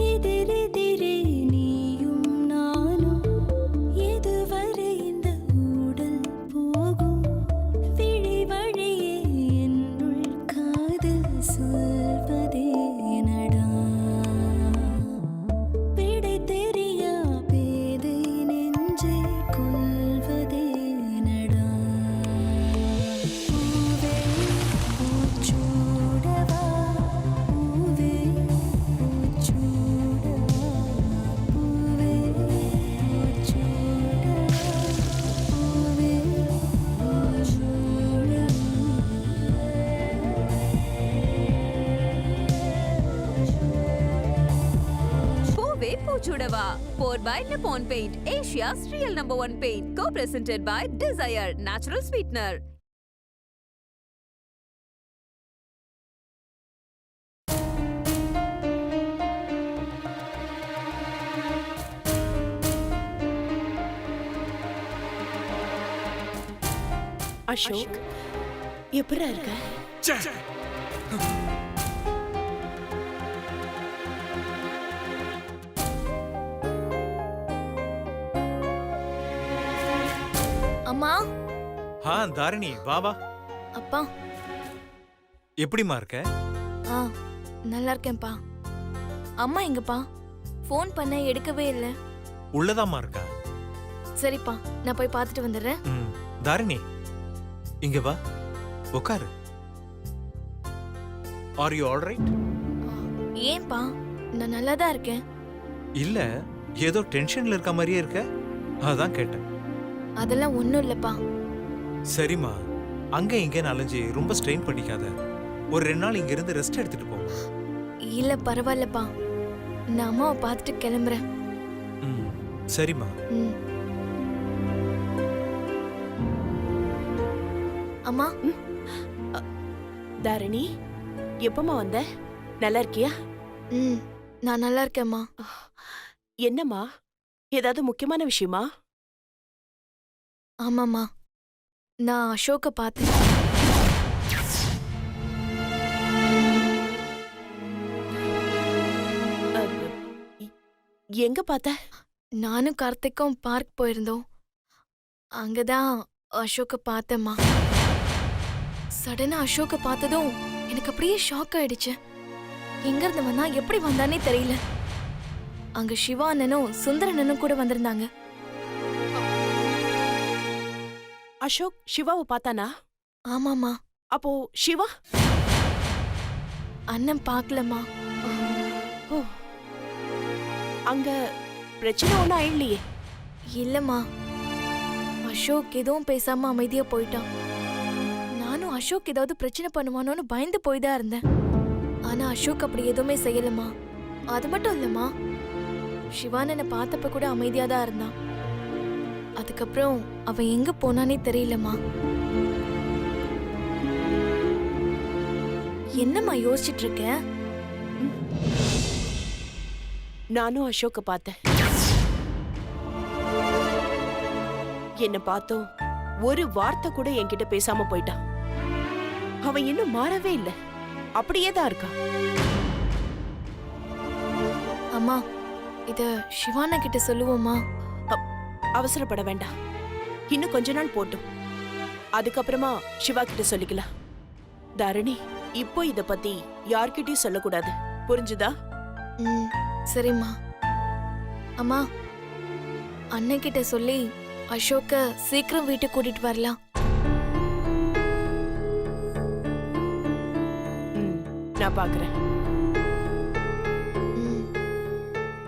எதிரெதிரே நீயும் நானும் எதுவரை இந்த ஊடல் போகும் விழி வழியே என்னுள் காதல் சொல்வதே நடா விடை தெரியா பேதை நெஞ்சை கொள்வதே நடா பூவே பூச்சூடவா பூவே பூச்சூடவா பூவே பூச்சூடவா பூவே பூவே பூச்சுடவா powered by Nippon Paint, Asia's real #1 paint, co-presented by Desire Natural Sweetener. Ashok எப்படிடா இருக்க? அம்மா தாரிணி வா வா. அப்பா எப்படிமா இருக்க? நல்லா இருக்கேன்ப்பா. அம்மா எங்கப்பா? ஃபோன் பண்ண எடுக்கவே இல்லை. உள்ளதாமா இருக்கா? சரிப்பா, நான் போய் பார்த்துட்டு வந்துடுறேன். தாரிணி இங்க வா, உட்காரு. Are you alright? ஏன்பா? நான் நல்லா தான் இருக்கேன். இல்ல ஏதோ டென்ஷன்ல இருக்க மாதிரியே இருக்க, அதான் கேட்டேன். அதெல்லாம் ஒன்றும் இல்லைப்பா. சரிம்மா, அங்க இங்க அலைஞ்சு ரொம்ப ஸ்ட்ரெயின் பண்ணிக்காத. ஒரு 2 நாள் இங்க இருந்து ரெஸ்ட் எடுத்துட்டு போ. இல்லை பரவாயில்லப்பா, நான் அம்மாவை பார்த்துட்டு கிளம்புறேன். சரிம்மா. அம்மா. தாரிணி எப்பமா வந்த? நல்லா இருக்கியா? நான் நல்லா இருக்கேம்மா. என்னம்மா, ஏதாவது முக்கியமான விஷயமா? ஆமாம்மா, நான் அசோக்கை பார்த்தேன். எங்க பார்த்த? நானும் கார்த்திக்கும் பார்க் போயிருந்தோம். அங்கதான் அசோக்கை பார்த்தேம்மா. சடனா அசோக்கை பார்த்ததும் எனக்கு அப்படியே ஷாக் ஆயிடுச்சு. எங்க இருந்து வந்தா, எப்படி வந்தானே தெரியல. அங்க சிவா அண்ணனும் சுந்தர அண்ணனும் கூட வந்திருந்தாங்க. அசோக் சிவாவை பார்த்தானா? ஆமாமா. அப்போ சிவா அண்ணன் பார்க்கலம்மா. ஓ, அங்க பிரச்சனை ஒன்றும் ஆயிடலையே? இல்லம்மா, அசோக் எதுவும் பேசாம அமைதியா போயிட்டான். நானும் அசோக் ஏதாவது பிரச்சனை பண்ணுவானோன்னு பயந்து போய் தான் இருந்தேன். ஆனா அசோக் அப்படி எதுவுமே செய்யலம்மா. அது மட்டும் இல்லம்மா, சிவானனை பார்த்தப்ப கூட அமைதியா தான் இருந்தான். அதுக்கப்புறம் அவன் எங்க போனானே தெரியலம்மா. என்னம்மா யோசிச்சுட்டு இருக்க? நானும் அசோக்க பார்த்தேன். என்ன பார்த்தோம் ஒரு வார்த்தை கூட என்கிட்ட பேசாம போயிட்டான். அவன் இன்னும் மாறவே இல்லை, அப்படியே தான் இருக்கான். அம்மா, இத சிவானா கிட்ட சொல்லுவோமா? அவசரப்பட வேண்டாம், இன்னும் கொஞ்ச நாள் போட்டும். அதுக்கப்புறமா சிவா கிட்ட சொல்லிக்கலாம். தாரிணி, இப்போ இத பத்தி யார்கிட்டயும் சொல்லக்கூடாது, புரிஞ்சுதா? சரிம்மா. அம்மா, அண்ணன் கிட்ட சொல்லி அசோக்க சீக்கிரம் வீட்டுக்கு கூட்டிட்டு வரலாம். நான் பாக்குறேன்.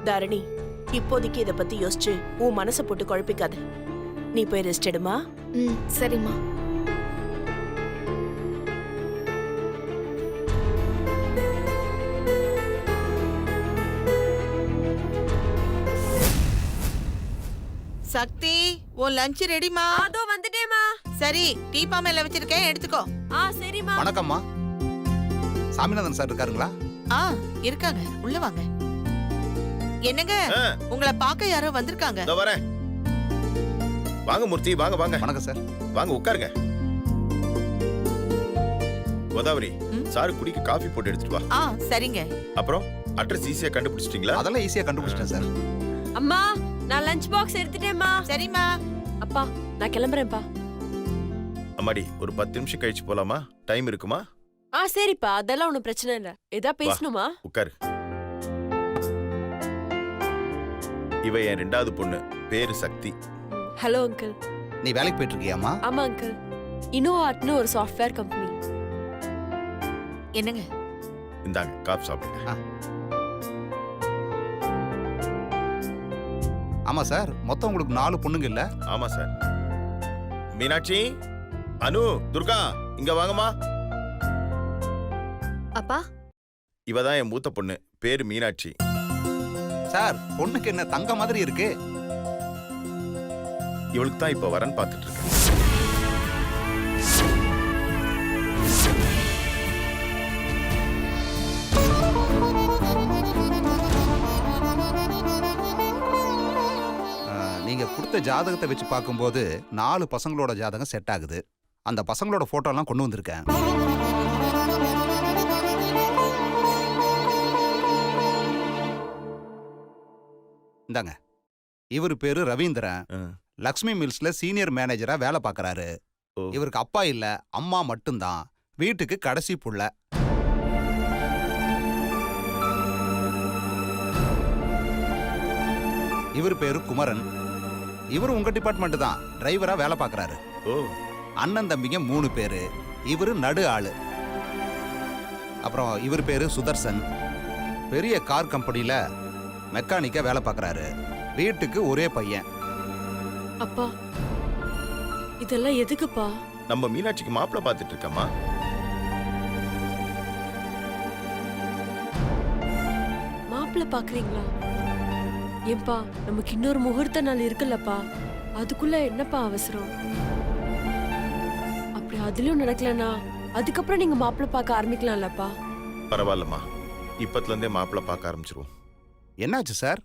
தாரிணி, இப்போதைக்கு இத பத்தி யோசிச்சு உன் மனசை போட்டு குழப்பிக்காத. நீ போய் ரெஸ்ட் எடுமா. சரிம்மா. சக்தி, உன் லஞ்ச் ரெடிமா? அதோ வந்துட்டேமா. சரி, டீ பாமையில வச்சிருக்கேன், எடுத்துக்கோ. சரிம்மா. வணக்கம்மா. சாமிநாதன் சார் இருக்காருங்களா? இருக்காங்க, உள்ள வாங்க. என்னங்க, உங்களை பார்க்க யாரோ வந்திருக்காங்க. இதோ வரேன். வாங்க மூர்த்தி, வாங்க வாங்க. வணக்கம் சார். வாங்க உட்காருங்க. கோதாவரி, சாரு குடிக்க காஃபி போட்டு எடுத்துட்டு வா. சரிங்க. அப்புறம் அட்ரஸ் ஈஸியா கண்டுபிடிச்சிட்டீங்களா? அதெல்லாம் ஈஸியா கண்டுபிடிச்சிட்டேன் சார். அம்மா நான் லஞ்ச் பாக்ஸ் எடுத்துட்டேம்மா. சரிம்மா. அப்பா நான் கிளம்புறேன்ப்பா. அம்மாடி ஒரு 10 நிமிஷம் கழிச்சு போலாமா? டைம் இருக்குமா? சரிப்பா, அதெல்லாம் ஒண்ணும் பிரச்சனை இல்ல. ஏதா பேசணுமா? உட்காரு. இவ என் 2வது பொண்ணு, பேரு சக்தி. Hello uncle. நீ வேலைக்கு போயிட்டு இருக்கியாமா? ஆமா அங்கிள். இன்னோவாட்னு ஒரு சாஃப்ட்வேர் கம்பெனி. என்னங்க? இந்தாங்க காஃபி சாப்பிடுங்க. ஆமா சார், மொத்தம் உங்களுக்கு 4 பொண்ணுங்க இல்ல? ஆமா சார். மீனாட்சி, அனு, துர்கா இங்க வாங்கம்மா. அப்பா இவ தான் என் மூத்த பொண்ணு, பேரு மீனாட்சி. சார், பொண்ணுக்கு என்ன தங்க மாதிரி இருக்கு? இவளுக்கு தான் இப்ப வரன் பார்த்துட்டு இருக்கேன். நீங்க கொடுத்த ஜாதகத்தை வச்சு பார்க்கும்போது 4 பசங்களோட ஜாதகம் செட் ஆகுது. அந்த பசங்களோட போட்டோ எல்லாம் கொண்டு வந்திருக்கேன். இந்தாங்க. இவர் பேரு ரவீந்திரன். லக்ஷ்மி மில்ஸ்ல சீனியர் மேனேஜரா வேலை பார்க்கறாரு. இவருக்கு அப்பா இல்ல, அம்மா மட்டும்தான். வீட்டுக்கு கடைசி புள்ள. இவர் பேரு குமரன். இவரு உங்க டிபார்ட்மெண்ட் தான், டிரைவரா வேலை பார்க்கறாரு. அண்ணன் தம்பிங்க 3 பேரு. இவரு நடு ஆளு. அப்புறம் இவர் பேரு சுதர்சன். பெரிய கார் கம்பெனில மெக்கானிக்கா வேலை பார்க்கறாரு. வீட்டுக்கு ஒரே பையன். அப்பா இதெல்லாம் எதுக்குப்பா? நம்ம மீனாட்சிக்கு மாப்பிள்ளை பார்த்துட்டு இருக்கம்மா. மாப்பிள்ளை பாக்குறீங்களா? ஏன்பா நமக்கு இன்னொரு முகூர்த்த நாள் இருக்குல்லப்பா, அதுக்குள்ள என்னப்பா அவசரம்? அப்படி அதுலயும் நடக்கலனா அதுக்கப்புறம் நீங்க மாப்பிள்ளை பார்க்க ஆரம்பிக்கலாம்லப்பா. பரவாயில்லம்மா, இப்பத்துல இருந்தே மாப்பிள்ளை பார்க்க ஆரம்பிச்சிருவோம். என்னாச்சு சார்?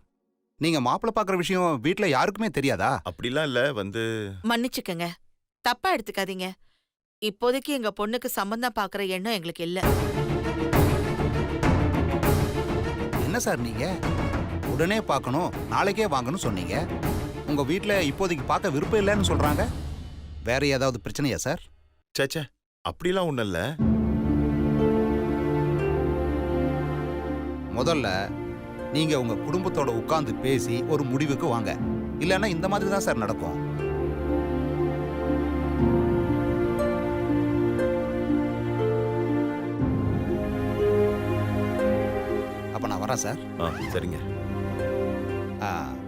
நீங்க மாப்பிள்ளை பார்க்குற விஷயம் வீட்ல யாருக்குமே தெரியாதா? அப்படிலாம் இல்ல, மன்னிச்சுக்கங்க, தப்பா எடுத்துக்காதீங்க. இப்போதைக்கு எங்க பொண்ணுக்கு சம்பந்தம் பாக்குற எண்ணம் எங்களுக்கு இல்ல. என்ன சார் நீங்க உடனே பார்க்கணும், நாளைக்கே வாங்கணும் சொன்னீங்க. உங்க வீட்ல இப்போதைக்கு பார்க்க விருப்பம் இல்லைன்னு சொல்றாங்க. வேற ஏதாவது பிரச்சனையா சார்? சேச்சே, அப்படிலாம் ஒண்ணும் இல்ல. முதல்ல நீங்க உங்க குடும்பத்தோட உட்கார்ந்து பேசி ஒரு முடிவுக்கு வாங்க. இல்லைன்னா இந்த மாதிரி தான் சார் நடக்கும். அப்ப நான் வரேன் சார். சரிங்க.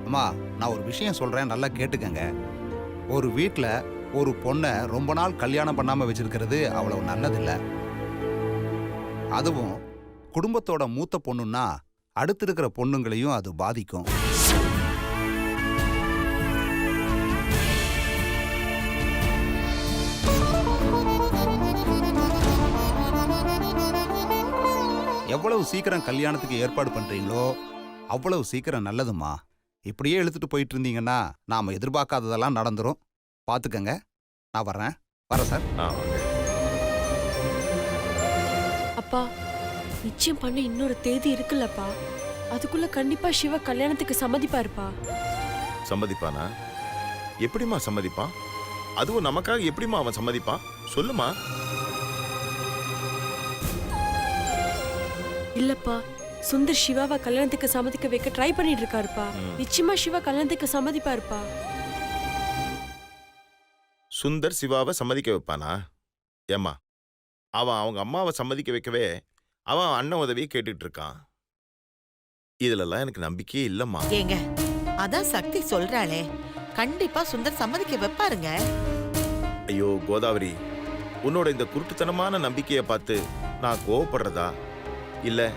அம்மா, நான் ஒரு விஷயம் சொல்றேன், நல்லா கேட்டுக்கங்க. ஒரு வீட்ல ஒரு பொண்ணை ரொம்ப நாள் கல்யாணம் பண்ணாம வச்சிருக்கிறது அவ்வளவு நல்லதில்ல. அதுவும் குடும்பத்தோட மூத்த பொண்ணுன்னா அடுத்து இருக்கிற பொண்ணுங்களையும் அது பாதிக்கும். எவ்வளவு சீக்கிரம் கல்யாணத்துக்கு ஏற்பாடு பண்றீங்களோ அவ்வளவு சீக்கிரம் நல்லதுமா. இப்படியே இழுத்துட்டு போயிட்டு இருந்தீங்கன்னா நாம எதிர்பார்க்காததெல்லாம் நடந்துரும். பாத்துக்கங்க. நான் வரேன் சார். அப்பா நிச்சயம் பண்ண இன்னொரு தேதி இருக்குல்லப்பா, அதுக்குள்ள கண்டிப்பா சிவா கல்யாணத்துக்கு சம்மதிப்பாருப்பா. சம்மதிப்பானா? எப்படிமா சம்மதிப்பான்? அதுவும் நமக்காக எப்படிமா அவன் சம்மதிப்பான்? சொல்லுமா. இல்லப்பா, சுந்தர் சிவாவை கல்யாணத்துக்கு சம்மதிக்க வைக்க ட்ரை பண்ணிட்டு இருக்காருப்பா. நிச்சயமா சிவா கல்யாணத்துக்கு சம்மதிப்பாருப்பா. சுந்தர் சிவாவை சம்மதிக்க வைப்பானா? ஏம்மா, அவன் அவங்க அம்மாவை சம்மதிக்க வைக்கவே அவன் அண்ணன் உதவியை கேட்டுட்டு இருக்கான். இதுலலாம் எனக்கு நம்பிக்கையே இல்லம்மா. ஏங்க, அதான் சக்தி சொல்றாளே, கண்டிப்பா சுந்தர் சம்மதிக்க வைப்பாருங்க. ஐயோ கோதாவரி, உன்னோட இந்த குருட்டுத்தனமான நம்பிக்கையை பார்த்து நான் கோவப்படுறதா இல்ல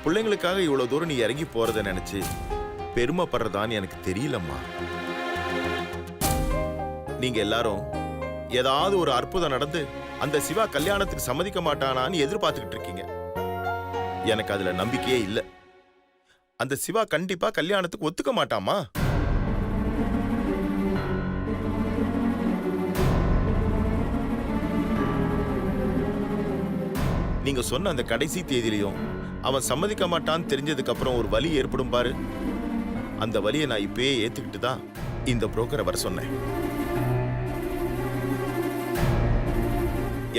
பிள்ளைங்களுக்காக இவ்வளவு தூரம் நீ இறங்கி போறத நினைச்சு பெருமைப்படுறதான்னு எனக்கு தெரியலம்மா. நீங்க எல்லாரும் ஏதாவது ஒரு அற்புதம் நடந்து அந்த சிவா கல்யாணத்துக்கு சம்மதிக்க மாட்டானான்னு எதிர்பார்த்துக்கிட்டு இருக்கீங்க. எனக்கு அதுல நம்பிக்கையே இல்ல. அந்த சிவா கண்டிப்பா கல்யாணத்துக்கு ஒத்துக்க மாட்டாமா. நீங்க சொன்ன அந்த கடைசி தேதியிலையும் அவன் சம்மதிக்க மாட்டான்னு தெரிஞ்சதுக்கு அப்புறம் ஒரு வலி ஏற்படும் பாரு, அந்த வலியை நான் இப்பயே ஏத்துக்கிட்டு தான் இந்த புரோக்கரை வர சொன்னேன்.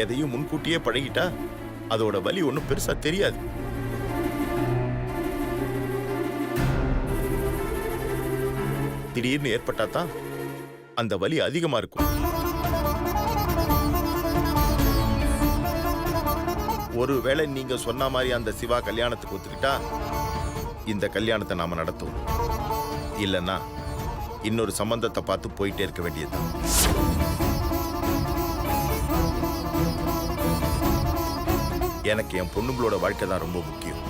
எதையும் முன்கூட்டியே பழகிட்டா அதோட வலி ஒன்றும் பெருசா தெரியாது. திடீர்னு ஏற்பட்டா தான் அந்த வலி அதிகமா இருக்கும். ஒருவேளை நீங்க சொன்ன மாதிரி அந்த சிவா கல்யாணத்துக்கு ஒத்துக்கிட்டா இந்த கல்யாணத்தை நாம நடத்துவோம். இல்லைன்னா இன்னொரு சம்பந்தத்தை பார்த்து போயிட்டே இருக்க வேண்டியதுதான். எனக்கு என் பொண்ணுங்களோட வாழ்க்கை தான் ரொம்ப முக்கியம்.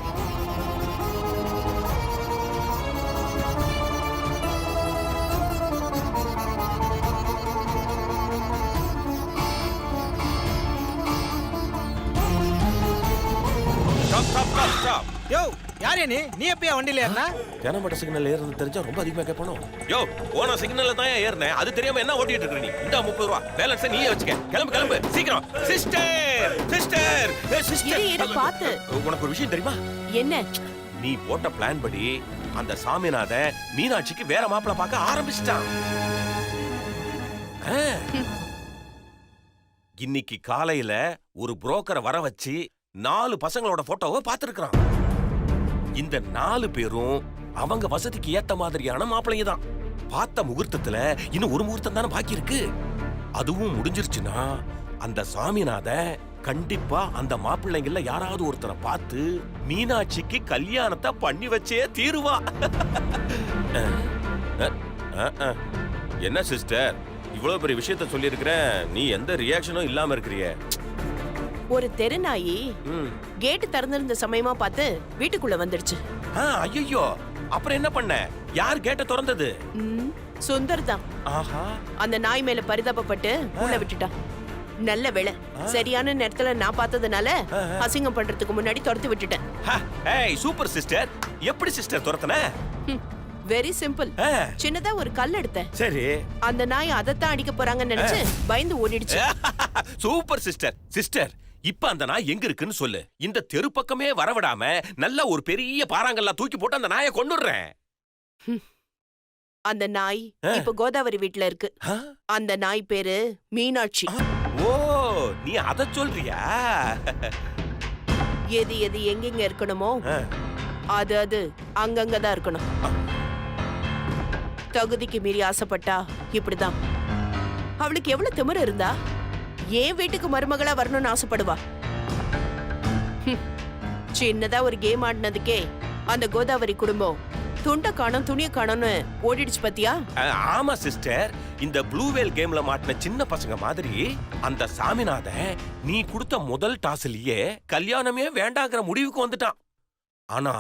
யோ யாரே நீ எப்பயா வண்டியில ஏறினா? ஜனமட சிக்னல் ஏறது தெரிஞ்சா ரொம்ப அதிகமா கேட்பணும். யோ போன சிக்னல்ல தான் ஏறினேன், அது தெரியாம என்ன ஓட்டிட்டு இருக்க நீ? இந்த 30 ரூபா பேலன்ஸ் நீயே வச்சுக்க. கிளம்பு கிளம்பு சீக்கிரம். சிஸ்டர் சிஸ்டர் சிஸ்டர் இரு பாத்து. உனக்கு ஒரு விஷயம் தெரியுமா? என்ன? நீ போட்ட பிளான் படி அந்த சாமிநாத மீனாட்சிக்கு வேற மாப்பிள பார்க்க ஆரம்பிச்சிட்டான். இன்னைக்கு காலையில ஒரு புரோக்கரை வர வச்சு 4 பசங்களோட போட்டோவை பார்த்திருக்கான். இந்த 4 பேரும் அவங்க வசதிக்கு ஏத்த மாதிரியான மாப்பிள்ளைங்க தான். பார்த்த முகூர்த்தத்துல இன்னும் ஒரு முகூர்த்தம் தானே பாக்கி இருக்கு. அதுவும் முடிஞ்சிருச்சுன்னா அந்த சாமிநாத கண்டிப்பா அந்த மாப்பிள்ளைங்கள்ல யாராவது ஒருத்தரை பார்த்து மீனாட்சிக்கு கல்யாணத்தை பண்ணி வச்சே தீருவா. என்ன சிஸ்டர் இவ்வளவு பெரிய விஷயத்த சொல்லி இருக்கிற, நீ எந்த ரியாக்ஷனும் இல்லாம இருக்கிறிய? ஒரு தெருநாயி கேட் திறந்திருந்த சமயமா பார்த்து வீட்டுக்குள்ள வந்துடுச்சு. ஐயோ அப்புறம் என்ன பண்ண? யார் கேட்ட திறந்தது? சுந்தர் தான். ஆஹா, அந்த நாய் மேல பரிதாபப்பட்டு உள்ள விட்டுட்டான். நல்ல வேளை சரியான நேரத்துல நான் பார்த்ததுனால அசிங்கம் பண்றதுக்கு முன்னாடி துரத்து விட்டுட்டேன். ஏய் சூப்பர் சிஸ்டர். எப்படி சிஸ்டர் துரத்துன? Very simple. சின்னதா ஒரு கல் எடுத்தேன். சரி. அந்த நாய் அதத்தான் அடிக்க போறாங்கன்னு நினைச்சு பயந்து ஓடிடுச்சு. Super sister. சிஸ்டர் இப்ப அந்த நாய் எங்க இருக்குன்னு சொல்லு. இந்த தெரு பக்கமே வரவிடாம நல்ல ஒரு பெரிய பாறாங்கல்லாம் தூக்கி போட்டு அந்த நாயை கொன்னுடுறேன். அந்த நாய் இப்ப கோதாவரி வீட்ல இருக்கு. அந்த நாய் பேரு மீனாட்சி. ஓ நீ அத சொல்றியா? எது எது எங்கெங்க இருக்கணுமோ அது அது அங்கங்கதான் இருக்கணும். தகுதிக்கு மீறி ஆசைப்பட்டா இப்படிதான். அவளுக்கு எவ்வளவு திமிரு இருந்தா ஏன் வீட்டுக்கு மருமகளா வரணும்னு ஆசைப்படுவா? சின்னதா ஒரு கேம் ஆடினதுக்கே அந்த கோதாவரி குடும்பம் துண்ட காணோம் துணிய காணோம்னு ஓடிடுச்சு பாத்தியா? ஆமா சிஸ்டர். இந்த ப்ளூ வேல் கேம்ல மாட்டின சின்ன பசங்க மாதிரி அந்த சாமிநாத நீ கொடுத்த முதல் டாஸ்லயே கல்யாணமே வேண்டாங்கிற முடிவுக்கு வந்துட்டான். ஆனா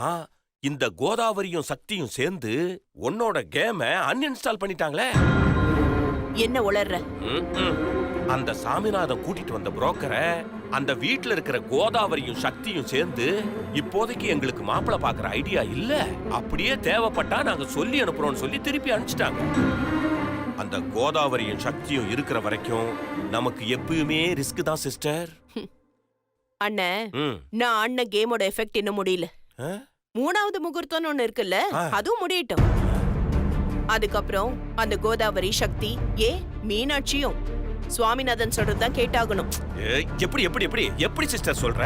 இந்த கோதாவரியும் சக்தியும் சேர்ந்து உன்னோட கேம அன்இன்ஸ்டால் பண்ணிட்டாங்களே. என்ன உளர்ற? அந்த சாமிநாதன் கூட்டிட்டு வந்த புரோக்கரை அந்த வீட்ல இருக்கிற கோதாவரியும் சக்தியும் சேர்ந்து இப்போதைக்கு எங்களுக்கு மாப்பிளை பாக்குற ஐடியா இல்ல, அப்படியே தேவைப்பட்டா நாங்க சொல்லி அனுப்புறோம்னு சொல்லி திருப்பி அனுப்பிச்சிட்டாங்க. அந்த கோதாவரியும் சக்தியும் இருக்கிற வரைக்கும் நமக்கு எப்பயுமே ரிஸ்க் தான் சிஸ்டர். அண்ணன் நான் அண்ணன் கேமோட எஃபெக்ட் இன்னும் முடியல. 3வது முகூர்த்தம்னு ஒண்ணு இருக்குல்ல, அதுவும் முடியட்டும். அதுக்கப்புறம் அந்த கோதாவரி சக்தி மீனாட்சியும் சுவாமிநாதன் சொல்றதுதான் கேட்டாகணும். எப்படி எப்படி எப்படி எப்படி சிஸ்டர் சொல்ற?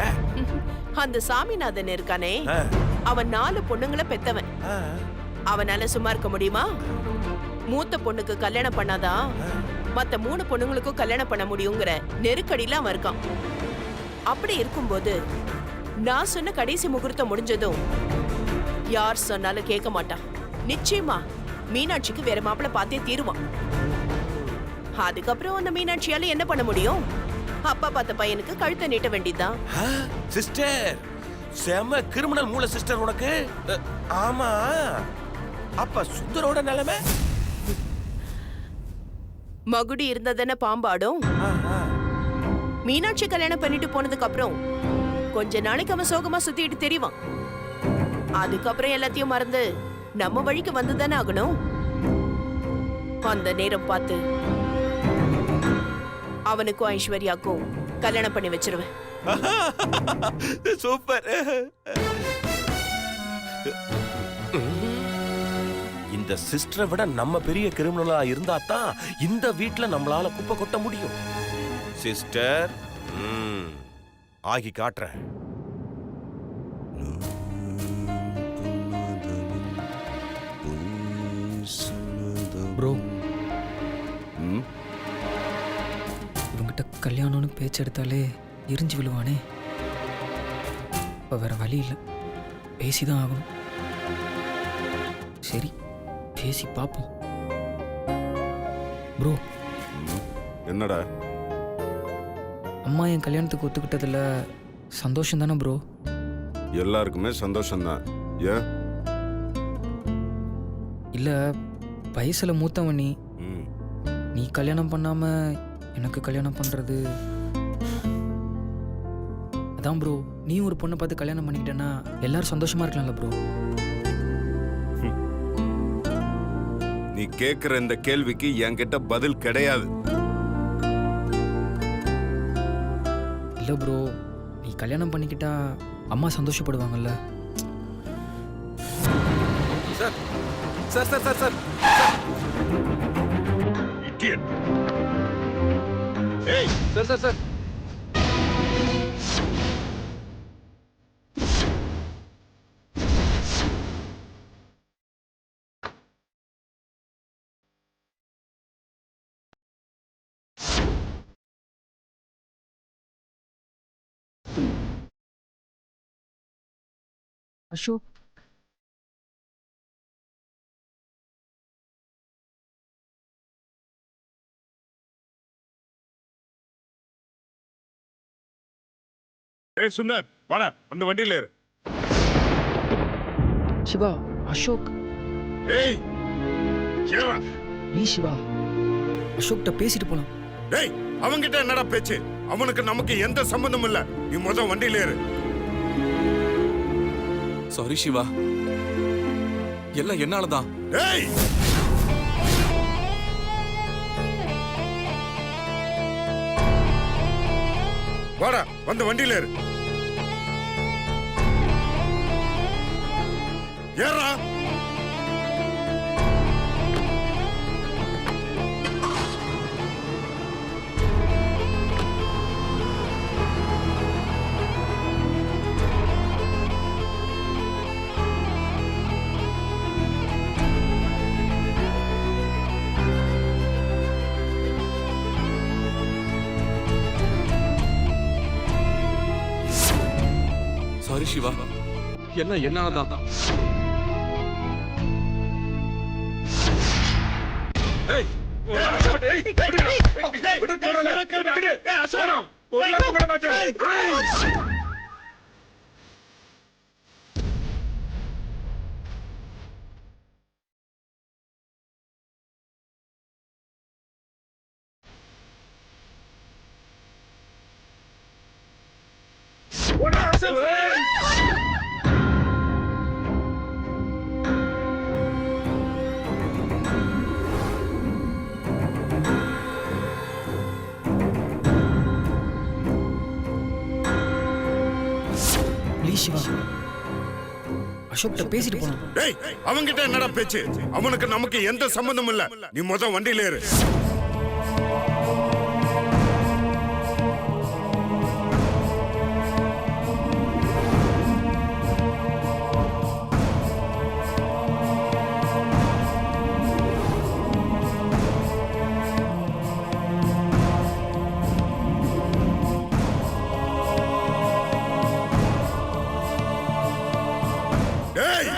அந்த சாமிநாதன் இருக்கானே அவன் 4 பொண்ணுங்களை பெத்தவன். அவனால சும்மா இருக்க முடியுமா? மூத்த பொண்ணுக்கு கல்யாணம் பண்ணாதான் மத்த 3 பொண்ணுங்களுக்கும் கல்யாணம் பண்ண முடியுங்கிற நெருக்கடியில அவன் இருக்கான். அப்படி இருக்கும்போது நான் சொன்ன கடைசி முகூர்த்தம் முடிஞ்சதும் யார் சொன்னாலும் கேட்க மாட்டான். நிச்சயமா மீனாட்சிக்கு வேற மாப்பிள்ள பார்த்தே தீருவான். அதுக்கப்புறம் அந்த மீனாட்சியால என்ன பண்ண முடியும்? அப்பா பார்த்த பையனுக்கு கழுத்தை நீட்ட வேண்டியதுதான். சிஸ்டர் செம கிரிமினல் மூளை சிஸ்டர் உனக்கு. ஆமா அப்ப சுந்தரோட நிலைமை? மகுடி இருந்ததானே பாம்பாடும். மீனாட்சி கல்யாணம் பண்ணிட்டு போனதுக்கு அப்புறம் கொஞ்ச நாளைக்கு அவன் சோகமா சுத்திட்டு தெரிவான். அதுக்கப்புறம் எல்லாத்தையும் மறந்து நம்ம வழிக்கு வந்துதானே ஆகணும். அந்த நேரம் பார்த்து அவனுக்கும் ஐஸ்வர்யாக்கும் கல்யாணம் பண்ணி வச்சிருவேன். சூப்பர். இந்த சிஸ்டரை விட நம்ம பெரிய கிரிமினலா இருந்தா தான் இந்த வீட்ல நம்மளால குப்பை கொட்ட முடியும். சிஸ்டர், ஆகி காட்டுறேன். ப்ரோ, இவங்கிட்ட கல்யாணம்னு பேச்சு எடுத்தாலே எரிஞ்சு விழுவானே. இப்போ வேற வழி இல்லை, பேசிதான் ஆகணும். சரி, பேசி பார்ப்போம். ப்ரோ, என்னடா? அம்மா என் கல்யாணத்துக்கு ஒத்துக்கிட்டதுல சந்தோஷம் தானே ப்ரோ? எல்லாருக்குமே சந்தோஷம்தான். ஏன்? இல்லை, வயசுல மூத்தவன் நீ கல்யாணம் பண்ணாம எனக்கு கல்யாணம் பண்றது. அதான் ப்ரோ, நீ ஒரு பொண்ணை பார்த்து கல்யாணம் பண்ணிக்கிட்டேன்னா எல்லாரும் சந்தோஷமா இருக்கலாம்ல ப்ரோ? நீ கேக்குற இந்த கேள்விக்கு என்கிட்ட பதில் கிடையாது. இல்லை ப்ரோ, நீ கல்யாணம் பண்ணிக்கிட்டா அம்மா சந்தோஷப்படுவாங்கல்ல? Sir sir sir sir sir sir sir sir Ashok, Sundar வாடா, அந்த வண்டியில ஏறு. சிவா, அசோக். ஏய் சிவா, நீ சிவா, அசோக்கிட்ட பேசிட்டு போலாம். டேய், அவங்கிட்ட என்னடா பேச்சு? அவனுக்கு நமக்கு எந்த சம்பந்தமும் இல்ல. நீ முதல் வண்டியில ஏறு. சாரி சிவா, எல்லாம் என்னாலதான். டேய், வாடா, வந்து வண்டியில ஏறு. ஏறா. சாரி சிவா, எல்லாம் என்னாலதான். சிவா, அசோக்கிட்ட பேசிட்டு போலாம். டேய், அவங்கிட்ட என்னடா பேச்சு? அவனுக்கு நமக்கு எந்த சம்பந்தமும் இல்ல. நீ முதல் வண்டியில ஏறு. டேய்,